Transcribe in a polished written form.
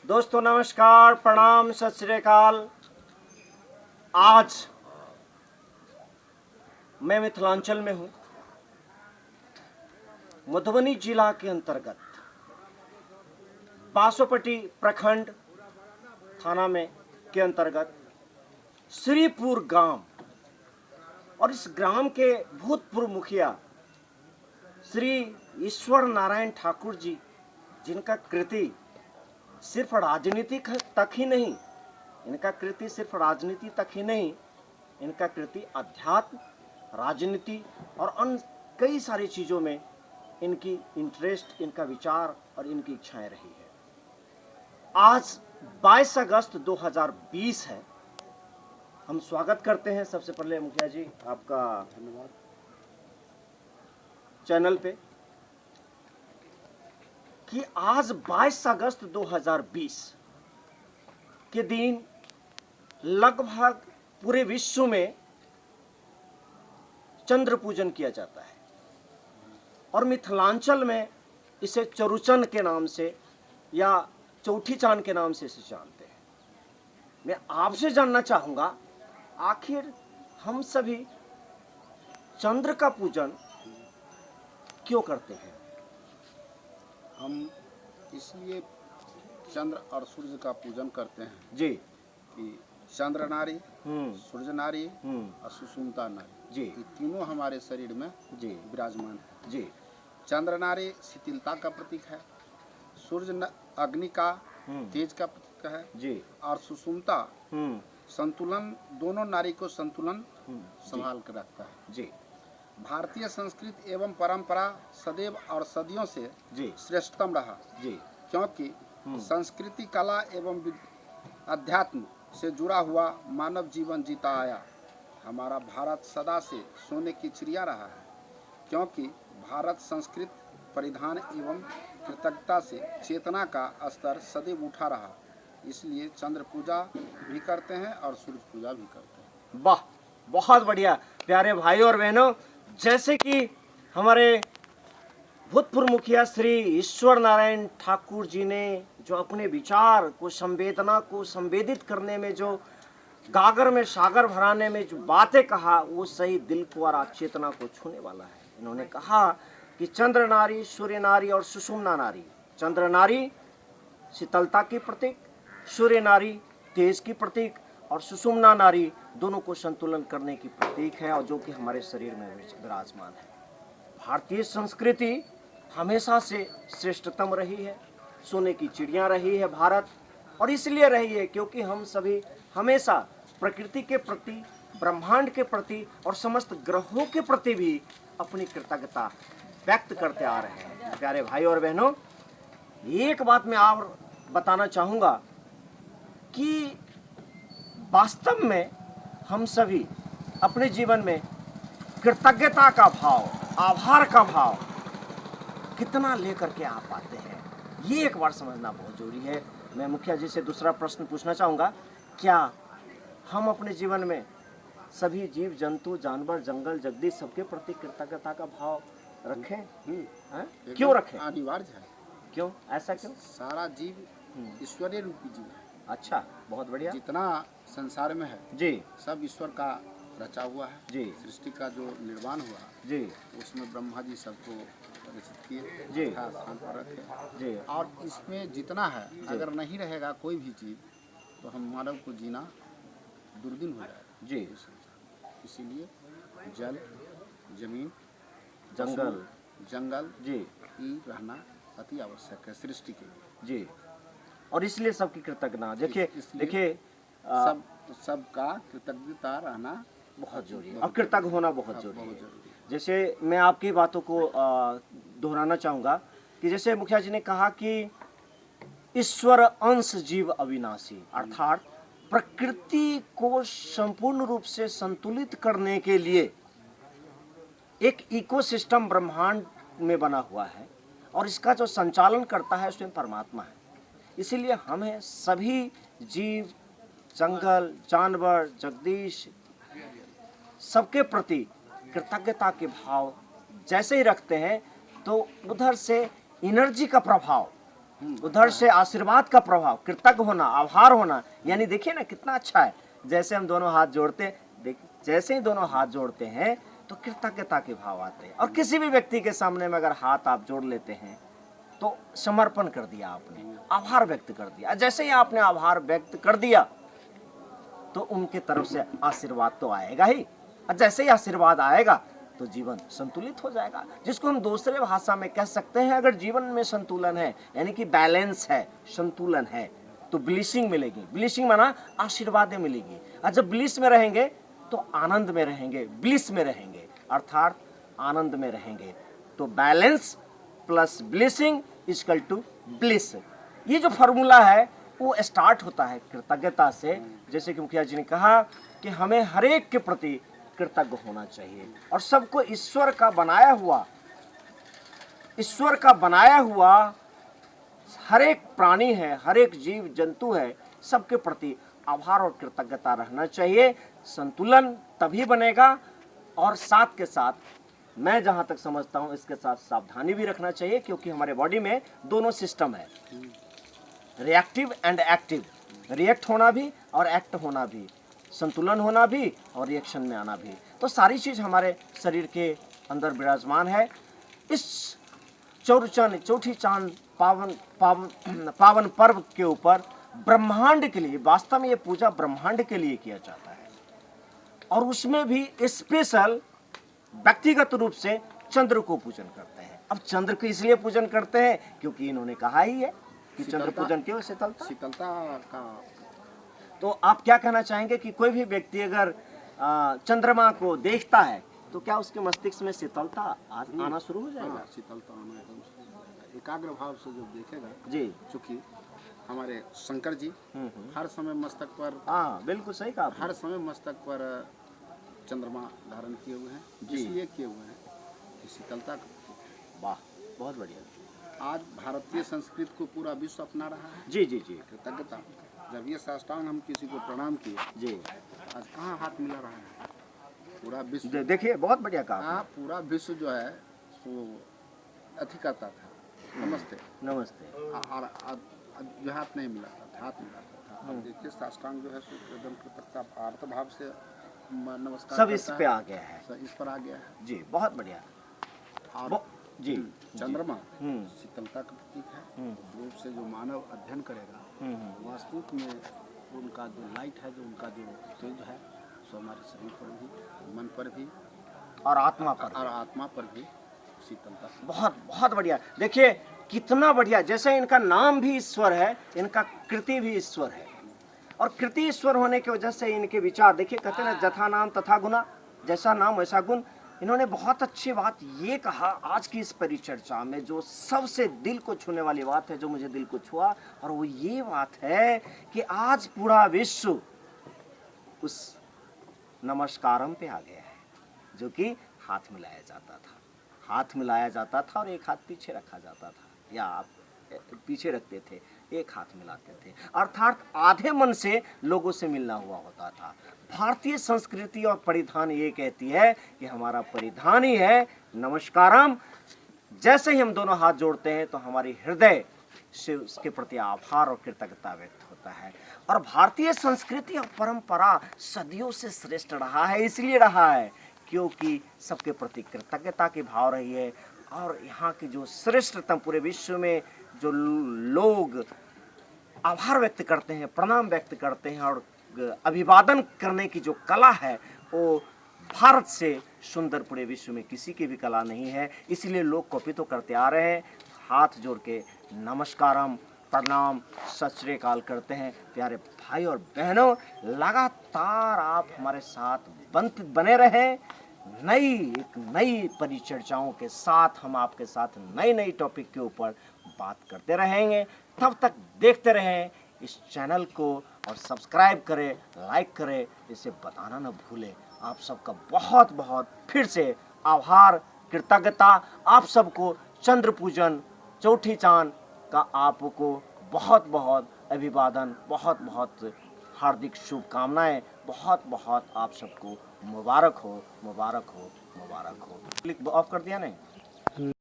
दोस्तों नमस्कार, प्रणाम, सत श्री अकाल। आज मैं मिथिलांचल में हूँ। मधुबनी जिला के अंतर्गत बासोपट्टी प्रखंड थाना में के अंतर्गत श्रीपुर ग्राम, और इस ग्राम के भूतपूर्व मुखिया श्री ईश्वर नारायण ठाकुर जी, जिनका कृति सिर्फ राजनीति तक ही नहीं, इनका कृति सिर्फ राजनीति तक ही नहीं, इनका कृति अध्यात्म, राजनीति और अन्य कई सारी चीज़ों में इनकी इंटरेस्ट, इनका विचार और इनकी इच्छाएं रही है। आज 22 अगस्त 2020 है। हम स्वागत करते हैं सबसे पहले मुखिया जी आपका धन्यवाद चैनल पे कि आज 22 अगस्त 2020 के दिन लगभग पूरे विश्व में चंद्र पूजन किया जाता है और मिथिलांचल में इसे चरुचन के नाम से या चौठी चांद के नाम से इसे जानते हैं। मैं आपसे जानना चाहूँगा, आखिर हम सभी चंद्र का पूजन क्यों करते हैं? हम इसलिए चंद्र और सूर्य का पूजन करते हैं जी कि चंद्र नारी, सूर्य नारी और सुषुम्ना नारी, जी, ये तीनों हमारे शरीर में जी विराजमान है। जी, चंद्र नारी शिथिलता का प्रतीक है, सूर्य अग्नि का तेज का प्रतीक है जी, और सुषुम्ना संतुलन, दोनों नारी को संतुलन संभाल कर रखता है। जी, भारतीय संस्कृति एवं परंपरा सदैव और सदियों से जी, श्रेष्ठतम रहा, जी, क्योंकि संस्कृति, कला एवं अध्यात्म से जुड़ा हुआ मानव जीवन जीता आया। हमारा भारत सदा से सोने की चिड़िया रहा है, क्योंकि भारत संस्कृत, परिधान एवं कृतज्ञता से चेतना का स्तर सदैव उठा रहा। इसलिए चंद्र पूजा भी करते हैं और सूर्य पूजा भी करते हैं। वाह, बहुत बढ़िया। प्यारे भाई और बहनों, जैसे कि हमारे भूतपूर्व मुखिया श्री ईश्वर नारायण ठाकुर जी ने जो अपने विचार को, संवेदना को संवेदित करने में, जो गागर में सागर भराने में जो बातें कहा, वो सही दिल को और चेतना को छूने वाला है। इन्होंने कहा कि चंद्र नारी, सूर्य नारी और सुषुम्ना नारी। चंद्र नारी शीतलता की प्रतीक, सूर्य नारी तेज की प्रतीक और सुषुम्ना नारी दोनों को संतुलन करने की प्रतीक है, और जो कि हमारे शरीर में विराजमान है। भारतीय संस्कृति हमेशा से श्रेष्ठतम रही है, सोने की चिड़िया रही है भारत, और इसलिए रही है क्योंकि हम सभी हमेशा प्रकृति के प्रति, ब्रह्मांड के प्रति और समस्त ग्रहों के प्रति भी अपनी कृतज्ञता व्यक्त करते आ रहे हैं। प्यारे भाई और बहनों, एक बात मैं और बताना चाहूँगा कि वास्तव में हम सभी अपने जीवन में कृतज्ञता का भाव, आभार का भाव कितना लेकर के आ पाते हैं, ये एक बार समझना बहुत जरूरी है। मैं मुखिया जी से दूसरा प्रश्न पूछना चाहूँगा, क्या हम अपने जीवन में सभी जीव जंतु, जानवर, जंगल, जगदीश सबके प्रति कृतज्ञता का भाव रखें? क्यों रखें? अनिवार्य है। क्यों, ऐसा क्यों? सारा जीव ईश्वरीय रूपी जीव है। अच्छा, बहुत बढ़िया। जितना संसार में है जी, सब ईश्वर का रचा हुआ है। जी, सृष्टि का जो निर्माण हुआ जी, उसमें ब्रह्मा जी सबको रचित किए, जी, स्थान पर रखे। जी, और इसमें जितना है, अगर नहीं रहेगा कोई भी चीज तो हम मानव को जीना दुर्दिन हो जाएगा। जी, इसीलिए जल, जमीन, जंगल, जंगल जी, की रहना अति आवश्यक है सृष्टि के लिए। जी, और इसलिए सबकी कृतज्ञता, देखिए सबका कृतज्ञता रहना बहुत जरूरी है और कृतज्ञ होना बहुत जरूरी है। जरूरी है। जैसे मैं आपकी बातों को दोहराना चाहूँगा कि जैसे मुखिया जी ने कहा कि ईश्वर अंश जीव अविनाशी, अर्थात प्रकृति को संपूर्ण रूप से संतुलित करने के लिए एक इकोसिस्टम ब्रह्मांड में बना हुआ है, और इसका जो संचालन करता है स्वयं परमात्मा है। इसीलिए हमें सभी जीव, जंगल, जानवर, जगदीश सबके प्रति कृतज्ञता के भाव जैसे ही रखते हैं तो उधर से एनर्जी का प्रभाव उधर से आशीर्वाद का प्रभाव, कृतज्ञ होना, आभार होना, यानी देखिए ना कितना अच्छा है। जैसे हम दोनों हाथ जोड़ते, देख जैसे ही दोनों हाथ जोड़ते हैं तो कृतज्ञता के भाव आते हैं। और किसी भी व्यक्ति के सामने में अगर हाथ आप जोड़ लेते हैं तो समर्पण कर दिया आपने, आभार व्यक्त कर दिया। जैसे ही आपने आभार व्यक्त कर दिया तो उनके तरफ से आशीर्वाद तो आएगा ही, और जैसे ही आशीर्वाद आएगा तो जीवन संतुलित हो जाएगा। जिसको हम दूसरे भाषा में कह सकते हैं, अगर जीवन में संतुलन है, यानी कि बैलेंस है, संतुलन है, तो ब्लिसिंग मिलेगी। ब्लिसिंग माना आशीर्वादें मिलेगी। और जब ब्लिस में रहेंगे तो आनंद में रहेंगे, ब्लिस में रहेंगे, अर्थात आनंद में रहेंगे। तो balance plus blessing equal to bliss. ये जो फॉर्मूला है वो स्टार्ट होता है कृतज्ञता से। जैसे कि मुखिया जी ने कहा कि हमें हर एक के प्रति कृतज्ञ होना चाहिए, और सबको ईश्वर का बनाया हुआ हर एक प्राणी है, हर एक जीव जंतु है, सबके प्रति आभार और कृतज्ञता रहना चाहिए। संतुलन तभी बनेगा, और साथ के साथ मैं जहां तक समझता हूं इसके साथ सावधानी भी रखना चाहिए, क्योंकि हमारे बॉडी में दोनों सिस्टम है, रिएक्टिव एंड एक्टिव। रिएक्ट होना भी और एक्ट होना भी, संतुलन होना भी और रिएक्शन में आना भी। तो सारी चीज हमारे शरीर के अंदर विराजमान है। इस चौठी चांद पावन पर्व के ऊपर ब्रह्मांड के लिए, वास्तव में ये पूजा ब्रह्मांड के लिए किया जाता है, और उसमें भी स्पेशल व्यक्तिगत रूप से चंद्र को पूजन करते हैं। अब चंद्र को इसलिए पूजन करते हैं क्योंकि इन्होंने कहा ही है कि चंद्र पूजन क्यों, शीतलता का। तो आप क्या कहना चाहेंगे कि कोई भी व्यक्ति अगर चंद्रमा को देखता है तो क्या उसके मस्तिष्क में शीतलता आना शुरू हो जाएगा? शीतलता आना एकदम शुरू हो जाएगा। एकाग्र भाव से जो देखेगा जी, चूंकि हमारे शंकर जी हर समय मस्तक पर, हाँ बिल्कुल सही कहा, हर समय मस्तक पर चंद्रमा धारण किए हुए हैं, इसलिए किए हुए हैं कि शीतलता का। वाह, बहुत बढ़िया। आज भारतीय संस्कृति को पूरा विश्व अपना रहा है। जी जी जी, कृतज्ञता। जब ये साष्टांग हम किसी को प्रणाम किए जी, आज कहाँ हाथ मिला रहा है? पूरा विश्व देखिए बहुत बढ़िया कहा। हाँ, पूरा विश्व जो है वो अथी करता था, नमस्ते नमस्ते, और जो हाथ नहीं मिलाता था, हाथ मिलाता था। अब देखिए साष्टांग जो है एकदम कृतज्ञता आर्त भाव से नमस्कार सब इस पे आ गया है, सब इस पर आ गया है जी, बहुत बढ़िया। और जी, चंद्रमा शीतलता का प्रतीक है। उस रूप से जो मानव अध्ययन करेगा वास्तविक में उनका जो लाइट है, जो उनका जो तेज है, सो हमारे शरीर पर भी, मन पर भी और आत्मा पर भी शीतलता। बहुत बहुत बढ़िया। देखिए कितना बढ़िया, जैसे इनका नाम भी ईश्वर है, इनका कृति भी ईश्वर है, और कृति ईश्वर होने की वजह से इनके विचार, देखिए कहते हैं ना जथा नाम तथा गुना, जैसा नाम वैसा गुण। इन्होंने बहुत अच्छी बात ये कहा आज की इस परिचर्चा में, जो सबसे दिल को छूने वाली बात है, जो मुझे दिल को छुआ, और वो ये बात है कि आज पूरा विश्व उस नमस्कारम पे आ गया है, जो कि हाथ मिलाया जाता था, हाथ मिलाया जाता था और एक हाथ पीछे रखा जाता था, या आप पीछे रखते थे, एक हाथ मिलाते थे, अर्थात आधे मन से लोगों से मिलना हुआ होता था। भारतीय संस्कृति और परिधान ये कहती है कि हमारा परिधान ही है नमस्कारम। जैसे ही हम दोनों हाथ जोड़ते हैं तो हमारी हृदय से उसके प्रति आभार और कृतज्ञता व्यक्त होता है। और भारतीय संस्कृति और परंपरा सदियों से श्रेष्ठ रहा है, इसलिए रहा है क्योंकि सबके प्रति कृतज्ञता की भाव रही है। और यहाँ की जो श्रेष्ठतम, पूरे विश्व में जो लोग आभार व्यक्त करते हैं, प्रणाम व्यक्त करते हैं और अभिवादन करने की जो कला है, वो भारत से सुंदर पूरे विश्व में किसी की भी कला नहीं है। इसलिए लोग कॉपी तो करते आ रहे हैं, हाथ जोड़ के नमस्कारम, प्रणाम, सत श्री अकाल करते हैं। प्यारे भाई और बहनों, लगातार आप हमारे साथ बने रहें। नई परिचर्चाओं के साथ हम आपके साथ नई टॉपिक के ऊपर बात करते रहेंगे। तब तक देखते रहें इस चैनल को और सब्सक्राइब करें, लाइक करें, इसे बताना न भूलें। आप सबका बहुत बहुत फिर से आभार, कृतज्ञता। आप सबको चंद्र पूजन, चौठी चांद का आपको बहुत बहुत अभिवादन, बहुत बहुत हार्दिक शुभकामनाएं। बहुत बहुत आप सबको मुबारक हो, मुबारक हो, मुबारक हो। क्लिक ऑफ कर दिया नहीं?